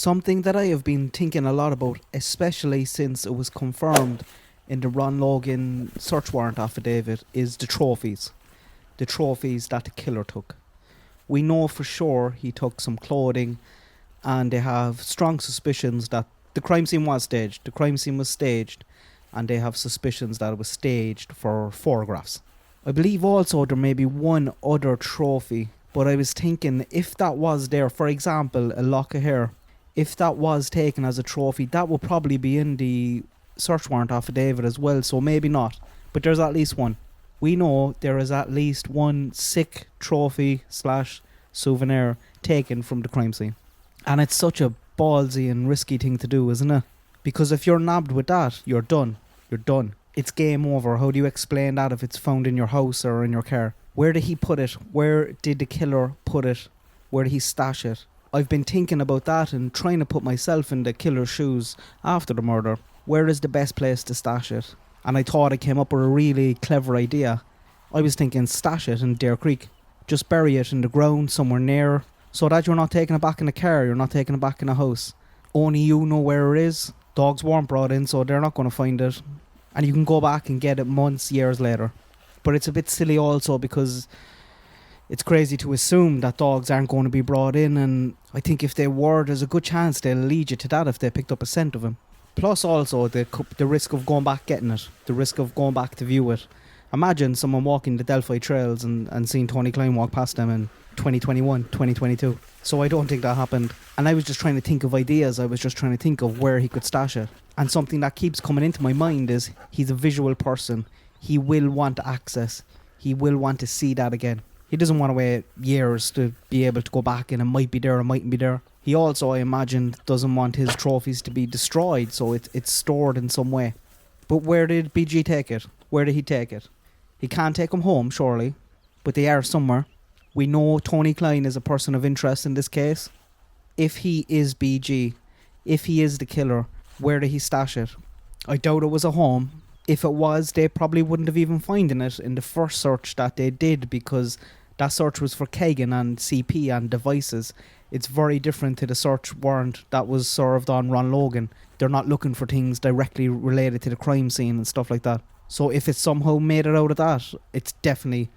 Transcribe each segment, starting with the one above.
Something that I have been thinking a lot about, especially since it was confirmed in the Ron Logan search warrant affidavit, is the trophies. The trophies that the killer took. We know for sure he took some clothing, and they have strong suspicions that the crime scene was staged. The crime scene was staged, and they have suspicions that it was staged for photographs. I believe also there may be one other trophy, but I was thinking if that was there, for example, a lock of hair, if that was taken as a trophy, that would probably be in the search warrant affidavit as well, so maybe not. But there's at least one. We know there is at least one sick trophy / souvenir taken from the crime scene. And it's such a ballsy and risky thing to do, isn't it? Because if you're nabbed with that, you're done. You're done. It's game over. How do you explain that if it's found in your house or in your car? Where did he put it? Where did the killer put it? Where did he stash it? I've been thinking about that and trying to put myself in the killer's shoes after the murder. Where is the best place to stash it? And I thought I came up with a really clever idea. I was thinking stash it in Dare Creek. Just bury it in the ground somewhere near, so that you're not taking it back in the car, you're not taking it back in the house. Only you know where it is. Dogs weren't brought in, so they're not going to find it. And you can go back and get it months, years later. But it's a bit silly also because it's crazy to assume that dogs aren't going to be brought in, and I think if they were, there's a good chance they'll lead you to that if they picked up a scent of him. Plus also the risk of going back getting it, the risk of going back to view it. Imagine someone walking the Delphi trails and seeing Tony Kline walk past them in 2021, 2022. So I don't think that happened. And I was just trying to think of ideas. I was just trying to think of where he could stash it. And something that keeps coming into my mind is he's a visual person. He will want access. He will want to see that again. He doesn't want to wait years to be able to go back and it might be there, it mightn't be there. He also, I imagine, doesn't want his trophies to be destroyed, so it's stored in some way. But where did BG take it? Where did he take it? He can't take them home, surely, but they are somewhere. We know Tony Kline is a person of interest in this case. If he is BG, if he is the killer, where did he stash it? I doubt it was a home. If it was, they probably wouldn't have even found it in the first search that they did, because that search was for Kegan and CP and devices. It's very different to the search warrant that was served on Ron Logan. They're not looking for things directly related to the crime scene and stuff like that. So if it somehow made it out of that, it's definitely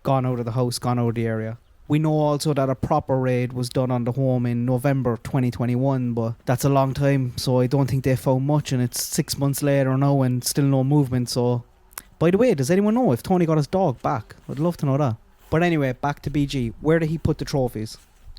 gone out of the house, gone out of the area. We know also that a proper raid was done on the home in November 2021, but that's a long time, so I don't think they found much, and it's 6 months later now and still no movement. So, by the way, does anyone know if Tony got his dog back? I'd love to know that. But anyway, back to BG. Where did he put the trophies?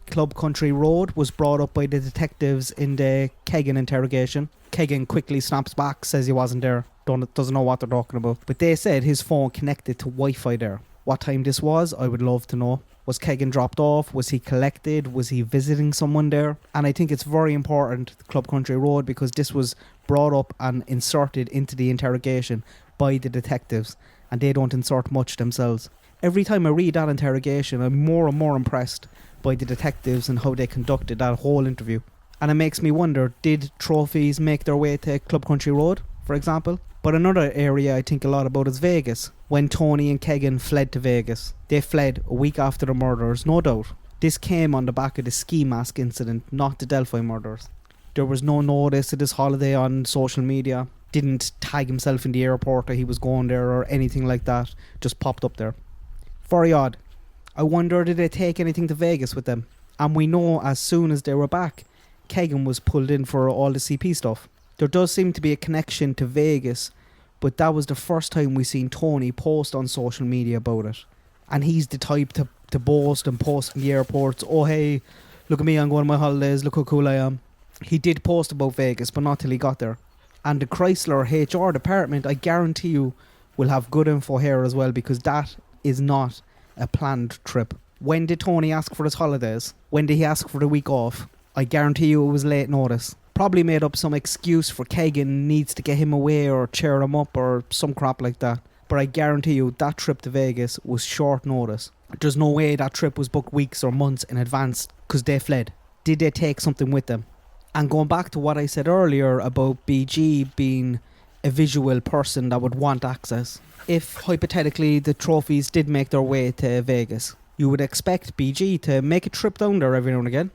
Club Country Road was brought up by the detectives in the Kegan interrogation. Kegan quickly snaps back, says he wasn't there, doesn't know what they're talking about. But they said his phone connected to Wi-Fi there. What time this was, I would love to know. Was Kegan dropped off? Was he collected? Was he visiting someone there? And I think it's very important, Club Country Road, because this was brought up and inserted into the interrogation by the detectives, and they don't insert much themselves. Every time I read that interrogation, I'm more and more impressed by the detectives and how they conducted that whole interview. And it makes me wonder, did trophies make their way to Club Country Road, for example? But another area I think a lot about is Vegas. When Tony and Kegan fled to Vegas, they fled a week after the murders, no doubt. This came on the back of the ski mask incident, not the Delphi murders. There was no notice of this holiday on social media. Didn't tag himself in the airport that he was going there or anything like that. Just popped up there. Very odd. I wonder, did they take anything to Vegas with them? And we know as soon as they were back, Kegan was pulled in for all the CP stuff. There does seem to be a connection to Vegas, but that was the first time we seen Tony post on social media about it. And he's the type to boast and post in the airports, oh hey, look at me, I'm going on my holidays, look how cool I am. He did post about Vegas, but not till he got there. And the Chrysler HR department, I guarantee you, will have good info here as well, because that is not a planned trip. When did Tony ask for his holidays? When did he ask for the week off? I guarantee you it was late notice. Probably made up some excuse for Kegan needs to get him away or cheer him up or some crap like that. But I guarantee you that trip to Vegas was short notice. There's no way that trip was booked weeks or months in advance, because they fled. Did they take something with them? And going back to what I said earlier about BG being a visual person that would want access, if hypothetically the trophies did make their way to Vegas, you would expect BG to make a trip down there every now and again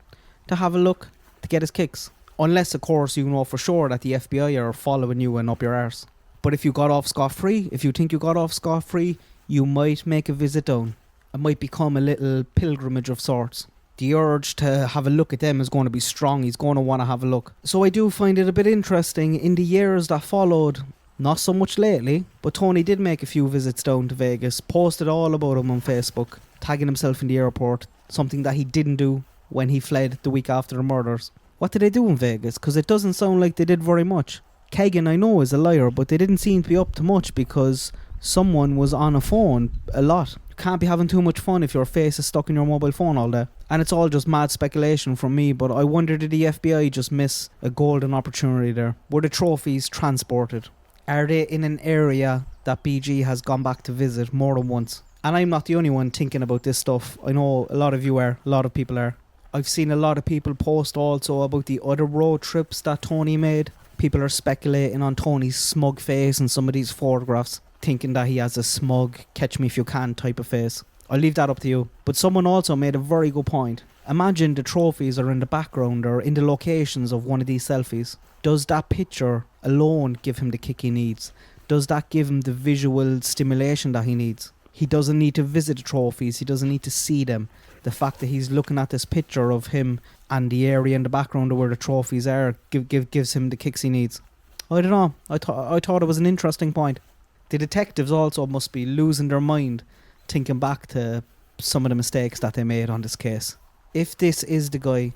to have a look, to get his kicks. Unless, of course, you know for sure that the FBI are following you and up your arse. But if you got off scot-free, if you think you got off scot-free, you might make a visit down. It might become a little pilgrimage of sorts. The urge to have a look at them is going to be strong. He's going to want to have a look. So I do find it a bit interesting in the years that followed, not so much lately, but Tony did make a few visits down to Vegas, posted all about him on Facebook, tagging himself in the airport, something that he didn't do when he fled the week after the murders. What did they do in Vegas? Because it doesn't sound like they did very much. Kegan, I know, is a liar, but they didn't seem to be up to much because someone was on a phone a lot. You can't be having too much fun if your face is stuck in your mobile phone all day. And it's all just mad speculation from me, but I wonder, did the FBI just miss a golden opportunity there? Were the trophies transported? Are they in an area that BG has gone back to visit more than once? And I'm not the only one thinking about this stuff. I know a lot of you are, a lot of people are. I've seen a lot of people post also about the other road trips that Tony made. People are speculating on Tony's smug face in some of these photographs, thinking that he has a smug, catch me if you can type of face. I'll leave that up to you. But someone also made a very good point. Imagine the trophies are in the background or in the locations of one of these selfies. Does that picture alone give him the kick he needs? Does that give him the visual stimulation that he needs? He doesn't need to visit the trophies. He doesn't need to see them. The fact that he's looking at this picture of him and the area in the background of where the trophies are gives him the kicks he needs. I don't know. I thought it was an interesting point. The detectives also must be losing their mind thinking back to some of the mistakes that they made on this case. If this is the guy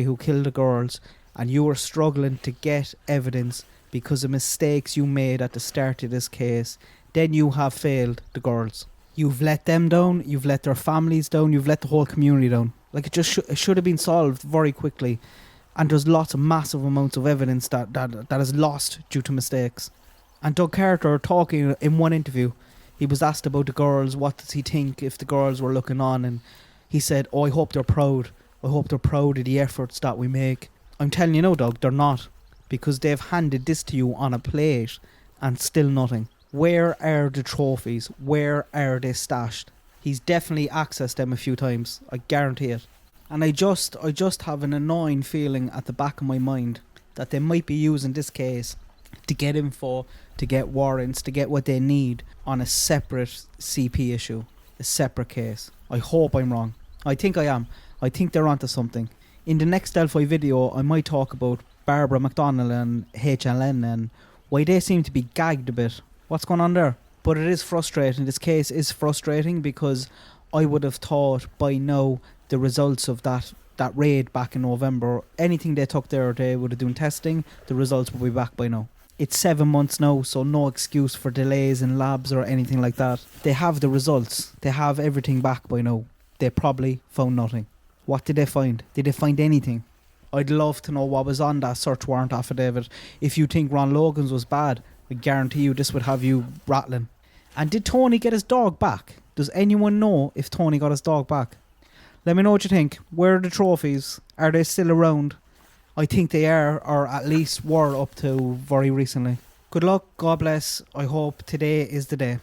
who killed the girls and you are struggling to get evidence because of mistakes you made at the start of this case, then you have failed the girls. You've let them down, you've let their families down, you've let the whole community down. Like, it should have been solved very quickly. And there's lots of massive amounts of evidence that is lost due to mistakes. And Doug Carter, talking in one interview, he was asked about the girls, what does he think if the girls were looking on, and he said, I hope they're proud. I hope they're proud of the efforts that we make. I'm telling you now, Doug, they're not. Because they've handed this to you on a plate and still nothing. Where are the trophies? Where are they stashed? He's definitely accessed them a few times. I guarantee it. And I just have an annoying feeling at the back of my mind that they might be using this case to get info, to get warrants, to get what they need on a separate CP issue, a separate case. I hope I'm wrong. I think I am. I think they're onto something. In the next Delphi video, I might talk about Barbara McDonnell and HLN and why they seem to be gagged a bit. What's going on there? But it is frustrating. This case is frustrating because I would have thought by now the results of that raid back in November, anything they took there, they would have done testing, the results will be back by now. It's 7 months now, so no excuse for delays in labs or anything like that. They have the results. They have everything back by now. They probably found nothing. What did they find? Did they find anything? I'd love to know what was on that search warrant affidavit. If you think Ron Logan's was bad, I guarantee you this would have you rattling. And did Tony get his dog back? Does anyone know if Tony got his dog back? Let me know what you think. Where are the trophies? Are they still around? I think they are, or at least were up to very recently. Good luck, God bless. I hope today is the day.